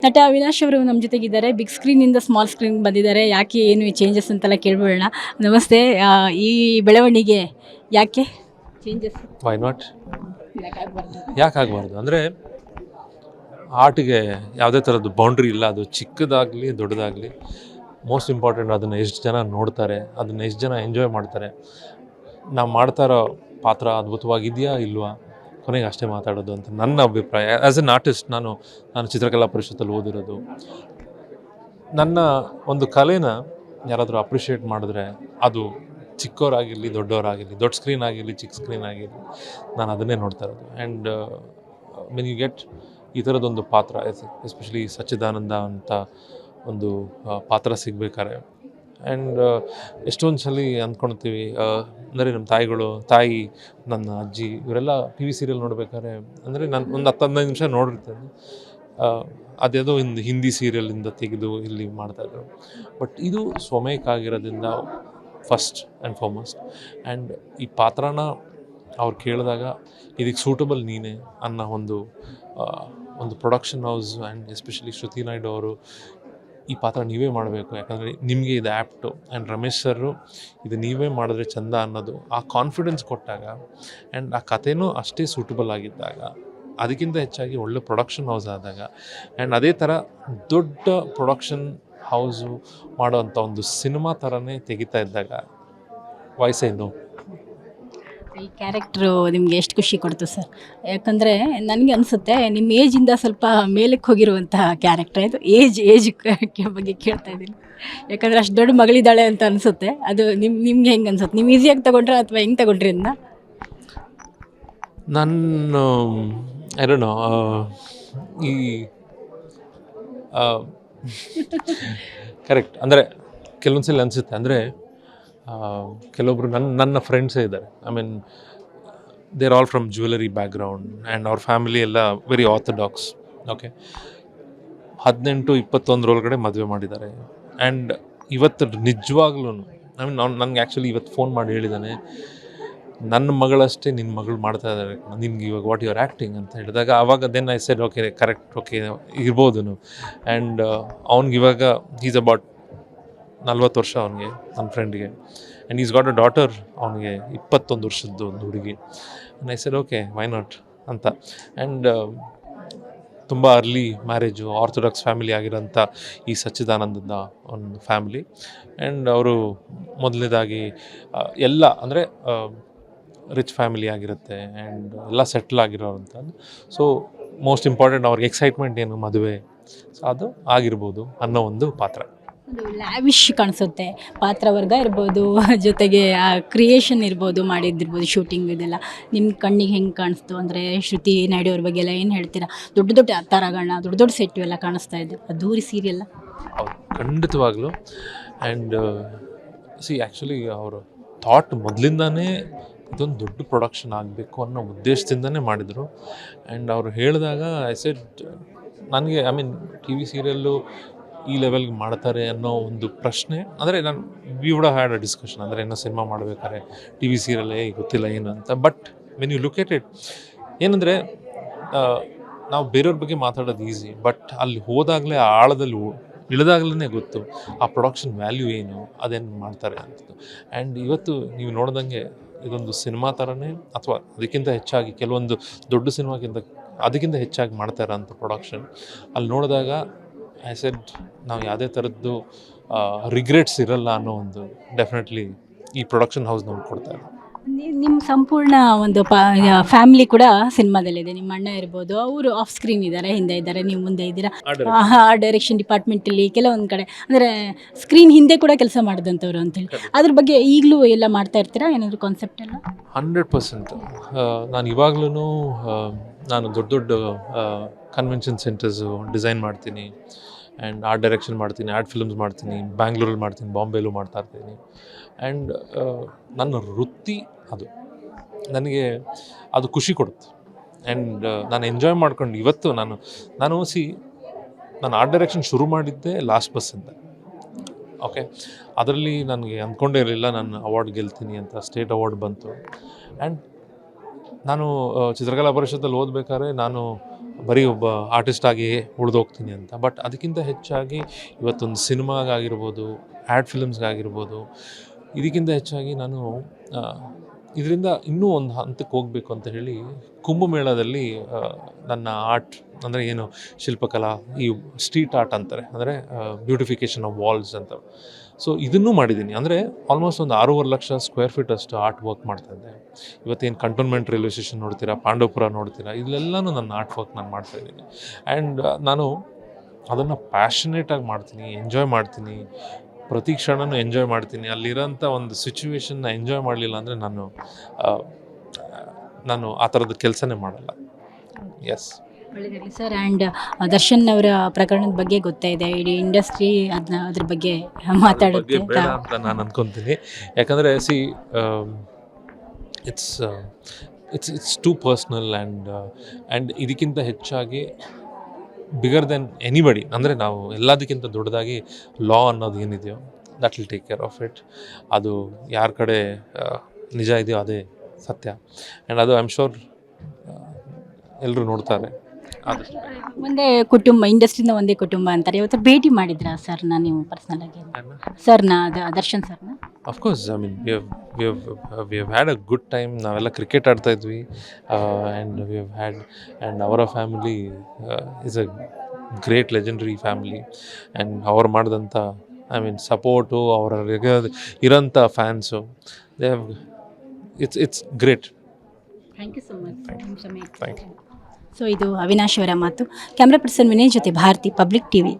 ನಟ ಅವಿನಾಶ್ ಅವರು ನಮ್ಮ ಜೊತೆಗಿದ್ದಾರೆ. ಬಿಗ್ ಸ್ಕ್ರೀನಿಂದ ಸ್ಮಾಲ್ ಸ್ಕ್ರೀನ್ ಬಂದಿದ್ದಾರೆ. ಯಾಕೆ ಏನು ಈ ಚೇಂಜಸ್ ಅಂತೆಲ್ಲ ಕೇಳ್ಬಿಡೋಣ. ನಮಸ್ತೆ. ಈ ಬೆಳವಣಿಗೆ ಯಾಕೆ ಚೇಂಜಸ್ ವೈ ನಾಟ್, ಯಾಕಾಗಬಾರ್ದು? ಯಾಕಾಗಬಾರ್ದು ಅಂದರೆ ಆರ್ಟಿಗೆ ಯಾವುದೇ ಥರದ್ದು ಬೌಂಡ್ರಿ ಇಲ್ಲ. ಅದು ಚಿಕ್ಕದಾಗಲಿ ದೊಡ್ಡದಾಗಲಿ, ಮೋಸ್ಟ್ ಇಂಪಾರ್ಟೆಂಟ್ ಅದನ್ನು ಎಷ್ಟು ಜನ ನೋಡ್ತಾರೆ, ಅದನ್ನು ಎಷ್ಟು ಜನ ಎಂಜಾಯ್ ಮಾಡ್ತಾರೆ, ನಾವು ಮಾಡ್ತಾ ಇರೋ ಪಾತ್ರ ಅದ್ಭುತವಾಗಿದೆಯಾ ಇಲ್ವಾ, ಕೊನೆಗೆ ಅಷ್ಟೇ ಮಾತಾಡೋದು ಅಂತ ನನ್ನ ಅಭಿಪ್ರಾಯ. ಆ್ಯಸ್ ಎನ್ ಆರ್ಟಿಸ್ಟ್ ನಾನು ಚಿತ್ರಕಲಾ ಪರಿಷತ್ತಲ್ಲಿ ಓದಿರೋದು. ನನ್ನ ಒಂದು ಕಲೆನ ಯಾರಾದರೂ ಅಪ್ರಿಷಿಯೇಟ್ ಮಾಡಿದ್ರೆ, ಅದು ಚಿಕ್ಕವರಾಗಿರಲಿ ದೊಡ್ಡವರಾಗಿರಲಿ, ದೊಡ್ಡ ಸ್ಕ್ರೀನ್ ಆಗಿರಲಿ ಚಿಕ್ಕ ಸ್ಕ್ರೀನ್ ಆಗಿರಲಿ, ನಾನು ಅದನ್ನೇ ನೋಡ್ತಾ ಇರೋದು. ಆ್ಯಂಡ್ ವೆನ್ ಯು ಗೆಟ್ ಈ ಥರದೊಂದು ಪಾತ್ರ, ಎಸ್ಪೆಷಲಿ ಸಚ್ಚಿದಾನಂದ ಅಂತ ಒಂದು ಪಾತ್ರ ಸಿಗಬೇಕಾದ್ರೆ, ಆ್ಯಂಡ್ ಎಷ್ಟೊಂದು ಸಲ ಅಂದ್ಕೊಳ್ತೀವಿ, ಅಂದರೆ ನಮ್ಮ ತಾಯಿ, ನನ್ನ ಅಜ್ಜಿ ಇವರೆಲ್ಲ ಟಿ ವಿ ಸೀರಿಯಲ್ ನೋಡ್ಬೇಕಾದ್ರೆ, ಅಂದರೆ ನಾನು ಒಂದು 10-15 ನಿಮಿಷ ನೋಡಿರ್ತೇನೆ, ಅದೇದೋ ಒಂದು ಹಿಂದಿ ಸೀರಿಯಲಿಂದ ತೆಗೆದು ಇಲ್ಲಿ ಮಾಡ್ತಾಯಿದ್ರು. ಬಟ್ ಇದು ಸ್ವಮೇಕ್ ಆಗಿರೋದ್ರಿಂದ ಫಸ್ಟ್ ಆ್ಯಂಡ್ ಫಾರ್ಮೋಸ್ಟ್. ಆ್ಯಂಡ್ ಈ ಪಾತ್ರನ ಅವ್ರು ಕೇಳಿದಾಗ ಇದಕ್ಕೆ ಸೂಟಬಲ್ ನೀನೇ ಅನ್ನೋ ಒಂದು ಪ್ರೊಡಕ್ಷನ್ ಹೌಸ್ ಆ್ಯಂಡ್ ಎಸ್ಪೆಷಲಿ ಶ್ರುತಿ ನಾಯ್ಡು ಅವರು ಈ ಪಾತ್ರ ನೀವೇ ಮಾಡಬೇಕು, ಯಾಕಂದರೆ ನಿಮಗೆ ಇದು ಆ್ಯಪ್ಟು, ಆ್ಯಂಡ್ ರಮೇಶ್ ಸರು ಇದು ನೀವೇ ಮಾಡಿದ್ರೆ ಚಂದ ಅನ್ನೋದು ಆ ಕಾನ್ಫಿಡೆನ್ಸ್ ಕೊಟ್ಟಾಗ, ಆ್ಯಂಡ್ ಆ ಕಥೆನೂ ಅಷ್ಟೇ ಸೂಟಬಲ್ ಆಗಿದ್ದಾಗ, ಅದಕ್ಕಿಂತ ಹೆಚ್ಚಾಗಿ ಒಳ್ಳೆ ಪ್ರೊಡಕ್ಷನ್ ಹೌಸ್ ಆದಾಗ, ಆ್ಯಂಡ್ ಅದೇ ಥರ ದೊಡ್ಡ ಪ್ರೊಡಕ್ಷನ್ ಹೌಸು ಮಾಡೋವಂಥ ಒಂದು ಸಿನಿಮಾ ಥರನೇ ತೆಗಿತಾ ಇದ್ದಾಗ, ವಯಸ್ಸೇನು ಈ ಕ್ಯಾರೆಕ್ಟ್ರು ನಿಮಗೆ ಎಷ್ಟು ಖುಷಿ ಕೊಡ್ತು ಸರ್? ಯಾಕಂದರೆ ನನಗೆ ಅನಿಸುತ್ತೆ ನಿಮ್ಮ ಏಜಿಂದ ಸ್ವಲ್ಪ ಮೇಲಕ್ಕೆ ಹೋಗಿರುವಂತಹ ಕ್ಯಾರೆಕ್ಟರ್. ಇದು ಏಜ್ ಬಗ್ಗೆ ಕೇಳ್ತಾ ಇದ್ದೀನಿ. ಯಾಕಂದರೆ ಅಷ್ಟು ದೊಡ್ಡ ಮಗಳಿದ್ದಾಳೆ ಅಂತ ಅನಿಸುತ್ತೆ. ಅದು ನಿಮ್ಗೆ ಹೆಂಗೆ ಅನ್ಸುತ್ತೆ? ನೀವು ಈಸಿಯಾಗಿ ತೊಗೊಂಡ್ರೆ ಅಥವಾ ಹೆಂಗೆ ತೊಗೊಂಡ್ರಿ ಅದನ್ನ? ನಾನು ಏನೋ ಈ ಕರೆಕ್ಟ್ ಅಂದರೆ ಕೆಲವೊಂದು ಸಲ ಅನಿಸುತ್ತೆ. ಅಂದರೆ ಕೆಲವೊಬ್ಬರು ನನ್ನ ಫ್ರೆಂಡ್ಸೇ ಇದ್ದಾರೆ. I mean they are all from jewellery background, and ಅವ್ರ ಫ್ಯಾಮಿಲಿ ಎಲ್ಲ ವೆರಿ ಆರ್ಥೋಡಾಕ್ಸ್. ಓಕೆ, 18-21 ಮದುವೆ ಮಾಡಿದ್ದಾರೆ. ಆ್ಯಂಡ್ ಇವತ್ತು ನಿಜವಾಗ್ಲೂ ಐ ಮೀನ್ ನನಗೆ ಆ್ಯಕ್ಚುಲಿ ಇವತ್ತು ಫೋನ್ ಮಾಡಿ ಹೇಳಿದ್ದಾನೆ, ನನ್ನ ಮಗಳಷ್ಟೇ ನಿನ್ನ ಮಗಳು ಮಾಡ್ತಾ ಇದ್ದಾರೆ, ನಿನ್ಗೆ ಇವಾಗ ವಾಟ್ ಯುವರ್ ಆ್ಯಕ್ಟಿಂಗ್ ಅಂತ ಹೇಳಿದಾಗ, ಆವಾಗ then I said okay correct, okay ಇರ್ಬೋದು. ಆ್ಯಂಡ್ ಅವ್ನಿಗಿವಾಗ ಈಸ್ ಅಬೌಟ್ 40 ವರ್ಷ ಅವನಿಗೆ, ನನ್ನ ಫ್ರೆಂಡ್ಗೆ. And is got a daughter, ಅವನಿಗೆ 21 ವರ್ಷದ್ದು ಒಂದು ಹುಡುಗಿ. And I said okay why not ಅಂತ. ಆ್ಯಂಡ್ ತುಂಬ ಅರ್ಲಿ ಮ್ಯಾರೇಜು, ಆರ್ಥೋಡಾಕ್ಸ್ ಫ್ಯಾಮಿಲಿ ಆಗಿರೋಂಥ ಈ ಸಚ್ಚಿದಾನಂದದ ಒಂದು ಫ್ಯಾಮಿಲಿ. ಆ್ಯಂಡ್ ಅವರು ಮೊದಲನೇದಾಗಿ ಎಲ್ಲ ಅಂದರೆ ರಿಚ್ ಫ್ಯಾಮಿಲಿ ಆಗಿರುತ್ತೆ, ಆ್ಯಂಡ್ ಎಲ್ಲ ಸೆಟ್ಲ್ ಆಗಿರೋವಂಥದ್ದು. ಸೊ ಮೋಸ್ಟ್ ಇಂಪಾರ್ಟೆಂಟ್ ಅವ್ರಿಗೆ ಎಕ್ಸೈಟ್ಮೆಂಟ್ ಏನು, ಮದುವೆ. ಸೊ ಅದು ಆಗಿರ್ಬೋದು ಅನ್ನೋ ಒಂದು ಪಾತ್ರ. ಅದು ಲ್ಯಾವಿಶ್ ಕಾಣಿಸುತ್ತೆ. ಪಾತ್ರವರ್ಗ ಇರ್ಬೋದು, ಜೊತೆಗೆ ಆ ಕ್ರಿಯೇಷನ್ ಇರ್ಬೋದು, ಮಾಡಿದ್ದಿರ್ಬೋದು, ಶೂಟಿಂಗ್ ಇದೆಲ್ಲ ನಿಮ್ಮ ಕಣ್ಣಿಗೆ ಹೆಂಗೆ ಕಾಣಿಸ್ತು? ಅಂದರೆ ಶ್ರುತಿ ನಾಯ್ಡು ಅವ್ರ ಬಗ್ಗೆ ಎಲ್ಲ ಏನು ಹೇಳ್ತೀರಾ? ದೊಡ್ಡ ತಾರಾಗಣ, ದೊಡ್ಡ ಸೆಟ್ಟು ಎಲ್ಲ ಕಾಣಿಸ್ತಾ ಇದೆ, ಅದ್ದೂರಿ ಸೀರಿಯಲ್ಲ. ಹೌದು, ಖಂಡಿತವಾಗ್ಲೂ. ಆ್ಯಂಡ್ ಸಿ ಆ್ಯಕ್ಚುಲಿ ಅವರು ಥಾಟ್ ಮೊದಲಿಂದಾನೇ ಇದೊಂದು ದೊಡ್ಡ ಪ್ರೊಡಕ್ಷನ್ ಆಗಬೇಕು ಅನ್ನೋ ಉದ್ದೇಶದಿಂದನೇ ಮಾಡಿದರು. ಆ್ಯಂಡ್ ಅವರು ಹೇಳಿದಾಗ ಐ ಸೆಡ್, ನನಗೆ I mean T V serial ಈ ಲೆವೆಲ್ಗೆ ಮಾಡ್ತಾರೆ ಅನ್ನೋ ಒಂದು ಪ್ರಶ್ನೆ, ಅಂದರೆ ನಾನು we would had a discussion, ಅಂದರೆ ಏನೋ ಸಿನಿಮಾ ಮಾಡಬೇಕಾದ್ರೆ ಟಿ ವಿ ಸೀರಿಯಲ್ಲೇ ಗೊತ್ತಿಲ್ಲ ಏನು ಅಂತ. But when you look at it, ಏನಂದರೆ ನಾವು ಬೇರೆಯವ್ರ ಬಗ್ಗೆ ಮಾತಾಡೋದು ಈಸಿ, ಬಟ್ ಅಲ್ಲಿ ಹೋದಾಗಲೇ ಆಳದಲ್ಲಿ ಇಳಿದಾಗಲೇ ಗೊತ್ತು ಆ ಪ್ರೊಡಕ್ಷನ್ ವ್ಯಾಲ್ಯೂ ಏನು, ಅದೇನು ಮಾಡ್ತಾರೆ ಅಂತ. ಆ್ಯಂಡ್ ಇವತ್ತು ನೀವು ನೋಡ್ದಂಗೆ ಇದೊಂದು ಸಿನಿಮಾ ಥರನೇ, ಅಥವಾ ಅದಕ್ಕಿಂತ ಹೆಚ್ಚಾಗಿ ಕೆಲವೊಂದು ದೊಡ್ಡ ಸಿನಿಮಾಗಿಂತ ಅದಕ್ಕಿಂತ ಹೆಚ್ಚಾಗಿ ಮಾಡ್ತಾ ಇರೋಂಥ ಪ್ರೊಡಕ್ಷನ್ ಅಲ್ಲಿ ನೋಡಿದಾಗ ಐ ಸೆಡ್, ನಾವು ಯಾವುದೇ ಥರದ್ದು ರಿಗ್ರೆಟ್ಸ್ ಇರಲ್ಲ ಅನ್ನೋ ಒಂದು ಡೆಫಿನೆಟ್ಲಿ ಈ ಪ್ರೊಡಕ್ಷನ್ ಹೌಸ್ ನಮ್ಗೆ ಕೊಡ್ತಾರೆ. ನಿಮ್ಮ ಸಂಪೂರ್ಣ ಒಂದು ಫ್ಯಾಮಿಲಿ ಕೂಡ ಸಿನಿಮಾದಲ್ಲಿದೆ. ನಿಮ್ಮ ಅಣ್ಣ ಇರ್ಬೋದು, ಅವರು ಆಫ್ ಸ್ಕ್ರೀನ್ ಇದ್ದಾರೆ, ಹಿಂದೆ ಇದ್ದಾರೆ, ನೀವು ಮುಂದೆ ಇದ್ದೀರಾ. ಡೈರೆಕ್ಷನ್ ಡಿಪಾರ್ಟ್ಮೆಂಟಲ್ಲಿ ಕೆಲವೊಂದು ಕಡೆ ಅಂದರೆ ಸ್ಕ್ರೀನ್ ಹಿಂದೆ ಕೂಡ ಕೆಲಸ ಮಾಡಿದಂಥವ್ರು ಅಂತೇಳಿ, ಅದ್ರ ಬಗ್ಗೆ ಈಗಲೂ ಎಲ್ಲ ಮಾಡ್ತಾ ಇರ್ತೀರಾ? ಏನಾದರೂ ಕಾನ್ಸೆಪ್ಟ್ ಎಲ್ಲ? 100%. ನಾನು ಇವಾಗ್ಲೂ ನಾನು ದೊಡ್ಡ ಕನ್ವೆನ್ಷನ್ ಸೆಂಟರ್ಸು ಡಿಸೈನ್ ಮಾಡ್ತೀನಿ, ಆ್ಯಂಡ್ ಆರ್ಟ್ ಡೈರೆಕ್ಷನ್ ಮಾಡ್ತೀನಿ, ಆರ್ಟ್ ಫಿಲ್ಮ್ಸ್ ಮಾಡ್ತೀನಿ, ಬ್ಯಾಂಗ್ಳೂರಲ್ಲಿ ಮಾಡ್ತೀನಿ, ಬಾಂಬೆಲೂ ಮಾಡ್ತಾ ಇರ್ತೀನಿ. ಆ್ಯಂಡ್ ನನ್ನ ವೃತ್ತಿ ಅದು, ನನಗೆ ಅದು ಖುಷಿ ಕೊಡುತ್ತೆ. ಆ್ಯಂಡ್ ನಾನು ಎಂಜಾಯ್ ಮಾಡ್ಕೊಂಡು ಇವತ್ತು ನಾನು ಆರ್ಟ್ ಡೈರೆಕ್ಷನ್ ಶುರು ಮಾಡಿದ್ದೆ ಲಾಸ್ಟ್ ಬಸ್ಸಿಂದ. ಓಕೆ, ಅದರಲ್ಲಿ ನನಗೆ ಅಂದ್ಕೊಂಡೇ ಇರಲಿಲ್ಲ ನಾನು ಅವಾರ್ಡ್ ಗೆಲ್ತೀನಿ ಅಂತ. ಸ್ಟೇಟ್ ಅವಾರ್ಡ್ ಬಂತು. ಆ್ಯಂಡ್ ನಾನು ಚಿತ್ರಕಲಾ ಪರಿಷತ್ತಲ್ಲಿ ಓದಬೇಕಾದ್ರೆ ನಾನು ಬರೀ ಒಬ್ಬ ಆರ್ಟಿಸ್ಟಾಗಿ ಉಳಿದೋಗ್ತೀನಿ ಅಂತ. ಬಟ್ ಅದಕ್ಕಿಂತ ಹೆಚ್ಚಾಗಿ ಇವತ್ತೊಂದು ಸಿನಿಮಾಗಾಗಿರ್ಬೋದು, ಆ್ಯಡ್ ಫಿಲ್ಮ್ಸ್ಗಾಗಿರ್ಬೋದು, ಇದಕ್ಕಿಂತ ಹೆಚ್ಚಾಗಿ ನಾನು ಇದರಿಂದ ಇನ್ನೂ ಒಂದು ಹಂತಕ್ಕೆ ಹೋಗಬೇಕು ಅಂತ ಹೇಳಿ ಕುಂಭಮೇಳದಲ್ಲಿ ನನ್ನ ಆರ್ಟ್ ಅಂದರೆ ಏನು ಶಿಲ್ಪಕಲಾ, ಈ ಸ್ಟ್ರೀಟ್ ಆರ್ಟ್ ಅಂತಾರೆ, ಅಂದರೆ ಬ್ಯೂಟಿಫಿಕೇಷನ್ ಆಫ್ ವಾಲ್ಸ್ ಅಂತ. ಸೊ ಇದನ್ನೂ ಮಾಡಿದ್ದೀನಿ. ಅಂದರೆ ಆಲ್ಮೋಸ್ಟ್ ಒಂದು 6.5 ಲಕ್ಷ ಸ್ಕ್ವೇರ್ ಫೀಟ್ ಅಷ್ಟು ಆರ್ಟ್ ವರ್ಕ್ ಮಾಡ್ತಾಯಿದ್ದೆ. ಇವತ್ತೇನು ಕಂಟೋನ್ಮೆಂಟ್ ರೈಲ್ವೆ ಸ್ಟೇಷನ್ ನೋಡ್ತೀರಾ, ಪಾಂಡವಪುರ ನೋಡ್ತೀರಾ, ಇಲ್ಲೆಲ್ಲನೂ ನನ್ನ ಆರ್ಟ್ ವರ್ಕ್ ನಾನು ಮಾಡ್ತಾಯಿದ್ದೀನಿ. ಆ್ಯಂಡ್ ನಾನು ಅದನ್ನು ಪ್ಯಾಷನೇಟಾಗಿ ಮಾಡ್ತೀನಿ, ಎಂಜಾಯ್ ಮಾಡ್ತೀನಿ, ಪ್ರತಿ ಕ್ಷಣನೂ ಎಂಜಾಯ್ ಮಾಡ್ತೀನಿ. ಅಲ್ಲಿರೋಂಥ ಒಂದು ಸಿಚುವೇಶನ್ನ ಎಂಜಾಯ್ ಮಾಡಲಿಲ್ಲ ಅಂದರೆ ನಾನು ಆ ಥರದ ಕೆಲಸನೇ ಮಾಡಲ್ಲ. ಎಸ್, ಒಳ್ಳೆಯದಾಗಲಿ ಸರ್. ಆ್ಯಂಡ್ ದರ್ಶನ್ ಅವರ ಪ್ರಕರಣದ ಬಗ್ಗೆ ಗೊತ್ತಾಯಿದೆ, ಇಡೀ ಇಂಡಸ್ಟ್ರಿ ಅದ್ರ ಬಗ್ಗೆ ಮಾತಾಡುತ್ತೆ ಬೇಡ ಅಂತ ನಾನು ಅಂದ್ಕೊತೀನಿ. ಯಾಕಂದರೆ ಇಟ್ಸ್ ಟೂ ಪರ್ಸ್ನಲ್ ಆ್ಯಂಡ್ ಇದಕ್ಕಿಂತ ಹೆಚ್ಚಾಗಿ ಬಿಗರ್ ದೆನ್ ಎನಿಬಡಿ, ಅಂದರೆ ನಾವು ಎಲ್ಲದಕ್ಕಿಂತ ದೊಡ್ಡದಾಗಿ ಲಾ ಅನ್ನೋದು ಏನಿದೆಯೋ that will take care of it. ಅದು ಯಾರ ಕಡೆ ನಿಜ ಇದೆಯೋ ಅದೇ ಸತ್ಯ. ಆ್ಯಂಡ್ ಅದು ಐ ಆಮ್ ಶೋರ್ ಎಲ್ಲರೂ ನೋಡ್ತಾರೆ. ಆದಷ್ಟು ಒಂದೇ ಕುಟುಂಬ, ಇಂಡಸ್ಟ್ರಿಯಿಂದ ಒಂದೇ ಕುಟುಂಬ ಅಂತಾರೆ. ಇವತ್ತು ಭೇಟಿ ಮಾಡಿದ್ರಾ ಸರ್ನ ನೀವು ಪರ್ಸ್ನಲ್ ಆಗಿ? ಸರ್ನ ದರ್ಶನ್ ಸರ್ನ? Of course, I mean we have had a good time. ನಾವೆಲ್ಲ ಕ್ರಿಕೆಟ್ ಆಡ್ತಾ ಇದ್ವಿ, and we have had and ಅವರ family is a great legendary family. And ಅವ್ರು ಮಾಡಿದಂಥ ಐ ಮೀನ್ ಸಪೋರ್ಟು, ಅವರ ಇರೋಂಥ fans, they have it's great. Thank you so much. Thank you. So ಇದು ಅವಿನಾಶ್ ಅವರ ಮಾತು. ಕ್ಯಾಮ್ರಾ ಪರ್ಸನ್ ವಿನಯ್ ಜೊತೆ ಭಾರತಿ, ಪಬ್ಲಿಕ್ ಟಿವಿ.